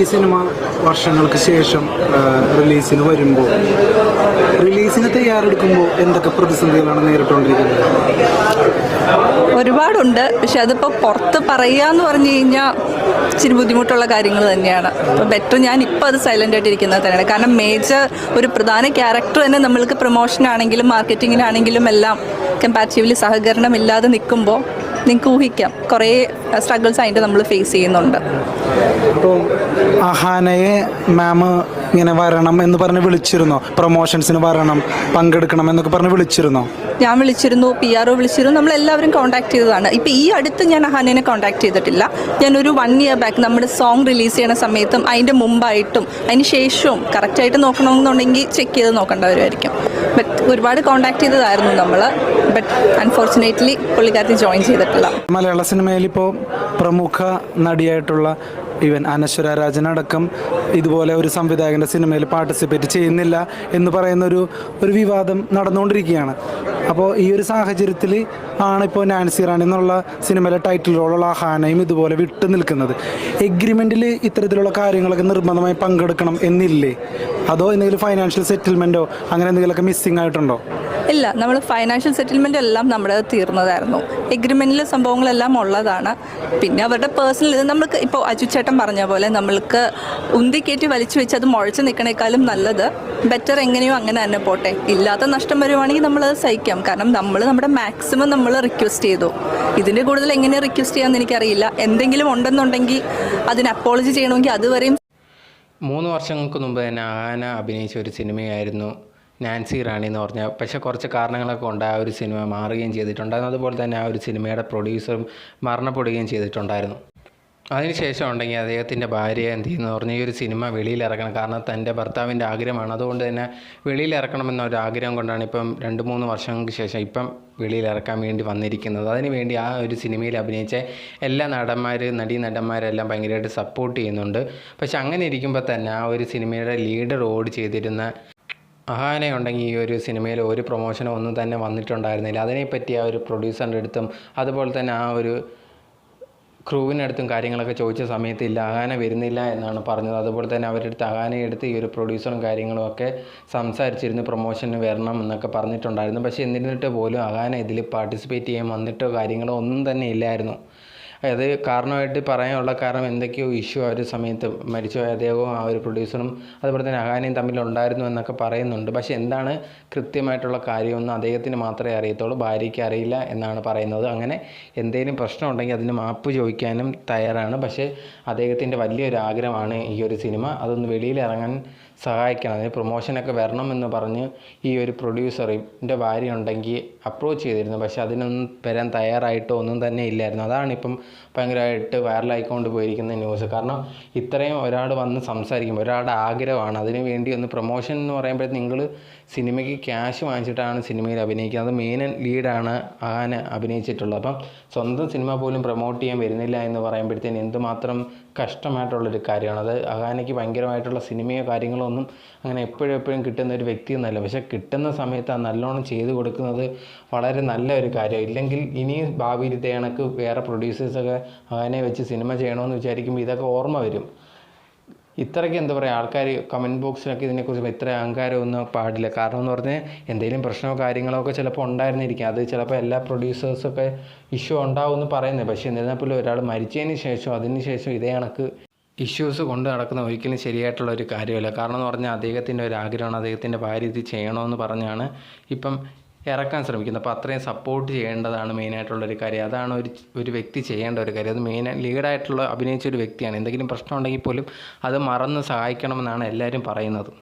ഈ സിനിമ വർഷങ്ങൾക്ക് ശേഷം റിലീസിന് വരുമ്പോൾ റിലീസിന് തയ്യാറെടുക്കുമ്പോൾ എന്തൊക്കെ പ്രതിസന്ധികളാണ് നേരിട്ടുകൊണ്ടിരിക്കുന്നത്? ഒരുപാടുണ്ട്. പക്ഷെ അതിപ്പോൾ പുറത്ത് പറയാന്ന് പറഞ്ഞു കഴിഞ്ഞാൽ ഇച്ചിരി ബുദ്ധിമുട്ടുള്ള കാര്യങ്ങൾ തന്നെയാണ്. അപ്പോൾ ബെറ്റർ ഞാൻ ഇപ്പോൾ അത് സൈലൻ്റ് ആയിട്ട് ഇരിക്കുന്നത് തന്നെയാണ്. കാരണം മേജർ ഒരു പ്രധാന ക്യാരക്ടർ തന്നെ നമ്മൾക്ക് പ്രൊമോഷനാണെങ്കിലും മാർക്കറ്റിങ്ങിനാണെങ്കിലും എല്ലാം കമ്പാരിറ്റീവ്ലി സഹകരണമില്ലാതെ നിൽക്കുമ്പോൾ നിങ്ങൾക്ക് ഊഹിക്കാം കുറേ സ്ട്രഗിൾസ് അതിൻ്റെ നമ്മൾ ഫേസ് ചെയ്യുന്നുണ്ട്. അപ്പോൾ അഹാനയെ മാം ഇങ്ങനെ വരണം എന്ന് പറഞ്ഞ് വിളിച്ചിരുന്നോ? പ്രൊമോഷൻസിന് വരണം, പങ്കെടുക്കണം എന്നൊക്കെ പറഞ്ഞ് വിളിച്ചിരുന്നോ? ഞാൻ വിളിച്ചിരുന്നു, PRO വിളിച്ചിരുന്നു, നമ്മളെല്ലാവരും കോൺടാക്ട് ചെയ്തതാണ്. ഇപ്പോൾ ഈ അടുത്ത് ഞാൻ അഹാനയെ കോൺടാക്ട് ചെയ്തിട്ടില്ല. ഞാനൊരു 1 year ബാക്ക് നമ്മുടെ സോങ് റിലീസ് ചെയ്യണ സമയത്തും അതിൻ്റെ മുമ്പായിട്ടും അതിന് ശേഷവും കറക്റ്റായിട്ട് നോക്കണമെന്നുണ്ടെങ്കിൽ ചെക്ക് ചെയ്ത് നോക്കേണ്ടവരുമായിരിക്കും. ബട്ട് ഒരുപാട് കോൺടാക്ട് ചെയ്തതായിരുന്നു നമ്മൾ. ബട്ട് അൺഫോർച്ചുനേറ്റ്ലി പുള്ളിക്കാരത്തി ജോയിൻ ചെയ്തിട്ടില്ല. മലയാള സിനിമയിൽ ഇപ്പോൾ പ്രമുഖ നടിയായിട്ടുള്ള ഈവൻ അനശ്വര രാജനടക്കം ഇതുപോലെ ഒരു സംവിധായകൻ്റെ സിനിമയിൽ പാർട്ടിസിപ്പേറ്റ് ചെയ്യുന്നില്ല എന്ന് പറയുന്ന ഒരു വിവാദം നടന്നുകൊണ്ടിരിക്കുകയാണ്. അപ്പോൾ ഈ ഒരു സാഹചര്യത്തിൽ ആണിപ്പോൾ നാൻസി റാണി എന്നുള്ള സിനിമയിലെ ടൈറ്റിൽ റോളുള്ള അഹാനയും ഇതുപോലെ വിട്ടു നിൽക്കുന്നത്. എഗ്രിമെൻറ്റിൽ ഇത്തരത്തിലുള്ള കാര്യങ്ങളൊക്കെ നിർബന്ധമായി പങ്കെടുക്കണം എന്നില്ലേ? അതോ എന്തെങ്കിലും ഫൈനാൻഷ്യൽ സെറ്റിൽമെൻറ്റോ അങ്ങനെ എന്തെങ്കിലുമൊക്കെ മിസ്സിംഗ് ആയിട്ടുണ്ടോ? ഇല്ല, നമ്മൾ ഫൈനാൻഷ്യൽ സെറ്റിൽമെൻ്റ് എല്ലാം നമ്മുടെ തീർന്നതായിരുന്നു. എഗ്രിമെൻറ്റിൽ സംഭവങ്ങളെല്ലാം ഉള്ളതാണ്. പിന്നെ അവരുടെ പേഴ്സണൽ നമ്മൾക്ക് ഇപ്പോൾ അജു ചേട്ടൻ പറഞ്ഞ പോലെ നമ്മൾക്ക് ഉന്തിക്കയറ്റി വലിച്ചു വെച്ച് അത് മുഴച്ച് നിൽക്കണേക്കാളും നല്ലത് ബെറ്റർ എങ്ങനെയോ അങ്ങനെ തന്നെ പോട്ടെ. ഇല്ലാത്ത നഷ്ടം വരുവാണെങ്കിൽ നമ്മളത് സഹിക്കാം. കാരണം നമ്മുടെ മാക്സിമം നമ്മൾ റിക്വസ്റ്റ് ചെയ്തു. ഇതിൻ്റെ കൂടുതൽ എങ്ങനെ റിക്വസ്റ്റ് ചെയ്യാമെന്ന് എനിക്കറിയില്ല. എന്തെങ്കിലും ഉണ്ടെന്നുണ്ടെങ്കിൽ അതിന് അപ്പോളജി ചെയ്യണമെങ്കിൽ അതുവരെയും 3 വർഷങ്ങൾക്ക് മുമ്പ് തന്നെ അഹാന അഭിനയിച്ച ഒരു സിനിമയായിരുന്നു നാൻസി റാണി എന്ന് പറഞ്ഞാൽ. പക്ഷേ കുറച്ച് കാരണങ്ങളൊക്കെ കൊണ്ട് ആ ഒരു സിനിമ മാറുകയും ചെയ്തിട്ടുണ്ടായിരുന്നു. അതുപോലെ തന്നെ ആ ഒരു സിനിമയുടെ പ്രൊഡ്യൂസറും മരണപ്പെടുകയും ചെയ്തിട്ടുണ്ടായിരുന്നു. അതിനുശേഷം ഉണ്ടെങ്കിൽ അദ്ദേഹത്തിൻ്റെ ഭാര്യ എന്ത് ചെയ്യുന്നു പറഞ്ഞാൽ ഈ ഒരു സിനിമ വെളിയിലിറക്കണം, കാരണം തൻ്റെ ഭർത്താവിൻ്റെ ആഗ്രഹമാണ്. അതുകൊണ്ട് തന്നെ വെളിയിലിറക്കണമെന്ന ഒരു ആഗ്രഹം കൊണ്ടാണ് ഇപ്പം 2-3 വർഷങ്ങൾക്ക് ശേഷം ഇപ്പം വെളിയിലിറക്കാൻ വേണ്ടി വന്നിരിക്കുന്നത്. അതിനുവേണ്ടി ആ ഒരു സിനിമയിൽ അഭിനയിച്ച എല്ലാ നടന്മാരെല്ലാം ഭയങ്കരമായിട്ട് സപ്പോർട്ട് ചെയ്യുന്നുണ്ട്. പക്ഷെ അങ്ങനെ ഇരിക്കുമ്പോൾ തന്നെ ആ ഒരു സിനിമയുടെ ലീഡ് റോൾ ചെയ്തിരുന്ന അഹാനയുണ്ടെങ്കിൽ ഈ ഒരു സിനിമയിൽ ഒരു പ്രൊമോഷനോ ഒന്നും തന്നെ വന്നിട്ടുണ്ടായിരുന്നില്ല. അതിനെപ്പറ്റി ആ ഒരു പ്രൊഡ്യൂസറിൻ്റെ അടുത്തും അതുപോലെ തന്നെ ആ ഒരു ക്രൂവിനടുത്തും കാര്യങ്ങളൊക്കെ ചോദിച്ച സമയത്ത് ഇല്ല, അഹാന വരുന്നില്ല എന്നാണ് പറഞ്ഞത്. അതുപോലെ തന്നെ അവരുടെ അടുത്ത് അഹാനയെടുത്ത് ഈ ഒരു പ്രൊഡ്യൂസറും കാര്യങ്ങളും ഒക്കെ സംസാരിച്ചിരുന്നു, പ്രൊമോഷന് വരണം എന്നൊക്കെ പറഞ്ഞിട്ടുണ്ടായിരുന്നു. പക്ഷേ എന്നിട്ട് പോലും അഹാന ഇതിൽ പാർട്ടിസിപ്പേറ്റ് ചെയ്യാൻ വന്നിട്ടോ കാര്യങ്ങളോ ഒന്നും തന്നെ ഇല്ലായിരുന്നു. അത് കാരണമായിട്ട് പറയാനുള്ള കാരണം എന്തൊക്കെയോ ഇഷ്യൂ ആ ഒരു സമയത്ത് മരിച്ചുപോയ അദ്ദേഹവും ആ ഒരു പ്രൊഡ്യൂസറും അതുപോലെ തന്നെ അഹാനയും തമ്മിലുണ്ടായിരുന്നു എന്നൊക്കെ പറയുന്നുണ്ട്. പക്ഷേ എന്താണ് കൃത്യമായിട്ടുള്ള കാര്യമൊന്നും അദ്ദേഹത്തിന് മാത്രമേ അറിയത്തുള്ളൂ, ഭാര്യയ്ക്ക് അറിയില്ല എന്നാണ് പറയുന്നത്. അങ്ങനെ എന്തെങ്കിലും പ്രശ്നമുണ്ടെങ്കിൽ അതിന് മാപ്പ് ചോദിക്കാനും തയ്യാറാണ്. പക്ഷേ അദ്ദേഹത്തിൻ്റെ വലിയൊരു ആഗ്രഹമാണ് ഈ ഒരു സിനിമ അതൊന്ന് വെളിയിലിറങ്ങാൻ സഹായിക്കണം, അതിന് പ്രൊമോഷനൊക്കെ വരണമെന്ന് പറഞ്ഞ് ഈ ഒരു പ്രൊഡ്യൂസറിൻ്റെ ഭാര്യ ഉണ്ടെങ്കിൽ അപ്രോച്ച് ചെയ്തിരുന്നു. പക്ഷേ അതിനൊന്നും വരാൻ തയ്യാറായിട്ടോ ഒന്നും തന്നെ ഇല്ലായിരുന്നു. അതാണിപ്പം ഭയങ്കരമായിട്ട് വൈറലായിക്കൊണ്ട് പോയിരിക്കുന്ന ന്യൂസ്. കാരണം ഇത്രയും ഒരാൾ വന്ന് സംസാരിക്കുമ്പോൾ ഒരാളുടെ ആഗ്രഹമാണ്, അതിന് വേണ്ടി ഒന്ന് പ്രൊമോഷൻ എന്ന് പറയുമ്പോഴത്തേക്ക് നിങ്ങൾ സിനിമയ്ക്ക് ക്യാഷ് വാങ്ങിച്ചിട്ടാണ് സിനിമയിൽ അഭിനയിക്കുന്നത്. അത് മെയിൻ ലീഡാണ് അഹാന അഭിനയിച്ചിട്ടുള്ളത്. അപ്പം സ്വന്തം സിനിമ പോലും പ്രൊമോട്ട് ചെയ്യാൻ വരുന്നില്ല എന്ന് പറയുമ്പോഴത്തേന് എന്തുമാത്രം കഷ്ടമായിട്ടുള്ളൊരു കാര്യമാണ്. അത് അഹാനയ്ക്ക് ഭയങ്കരമായിട്ടുള്ള സിനിമയോ കാര്യങ്ങളോ ഒന്നും അങ്ങനെ എപ്പോഴും കിട്ടുന്ന ഒരു വ്യക്തിയൊന്നുമല്ല. പക്ഷേ കിട്ടുന്ന സമയത്ത് ആ നല്ലോണം ചെയ്ത് കൊടുക്കുന്നത് വളരെ നല്ല ഒരു കാര്യം. ഇല്ലെങ്കിൽ ഇനി ഭാവിയിൽ ഇതേ കണക്ക് വേറെ പ്രൊഡ്യൂസേഴ്സൊക്കെ അഹാനയെ വെച്ച് സിനിമ ചെയ്യണമെന്ന് വിചാരിക്കുമ്പോൾ ഇതൊക്കെ ഓർമ്മ വരും. ഇത്രയ്ക്ക് എന്താ പറയുക, ആൾക്കാർ കമൻറ്റ് ബോക്സിലൊക്കെ ഇതിനെക്കുറിച്ച് ഇത്ര അഹങ്കാരമൊന്നും പാടില്ല. കാരണം എന്ന് പറഞ്ഞാൽ എന്തെങ്കിലും പ്രശ്നമോ കാര്യങ്ങളോ ഒക്കെ ചിലപ്പോൾ ഉണ്ടായിരുന്നിരിക്കും. അത് ചിലപ്പോൾ എല്ലാ പ്രൊഡ്യൂസേഴ്സൊക്കെ ഇഷ്യൂ ഉണ്ടാവുമെന്ന് പറയുന്നത്. പക്ഷേ എന്നിരുന്നാൽ പോലും ഒരാൾ മരിച്ചതിന് ശേഷം അതിന് ഇതേ കണക്ക് ഇഷ്യൂസ് കൊണ്ട് നടക്കുന്ന ഒരിക്കലും ശരിയായിട്ടുള്ള ഒരു കാര്യമല്ല. കാരണം എന്ന് പറഞ്ഞാൽ അദ്ദേഹത്തിൻ്റെ ഒരു ആഗ്രഹമാണ്, അദ്ദേഹത്തിൻ്റെ ഭാര്യ ഇത് ചെയ്യണമെന്ന് പറഞ്ഞാണ് ഇപ്പം ഇറക്കാൻ ശ്രമിക്കുന്നത്. അപ്പോൾ അത്രയും സപ്പോർട്ട് ചെയ്യേണ്ടതാണ് മെയിനായിട്ടുള്ളൊരു കാര്യം. അതാണ് ഒരു വ്യക്തി ചെയ്യേണ്ട ഒരു കാര്യം. അത് ലീഡായിട്ടുള്ള അഭിനയിച്ചൊരു വ്യക്തിയാണ്. എന്തെങ്കിലും പ്രശ്നം ഉണ്ടെങ്കിൽ പോലും അത് മറന്ന് സഹായിക്കണമെന്നാണ് എല്ലാവരും പറയുന്നത്.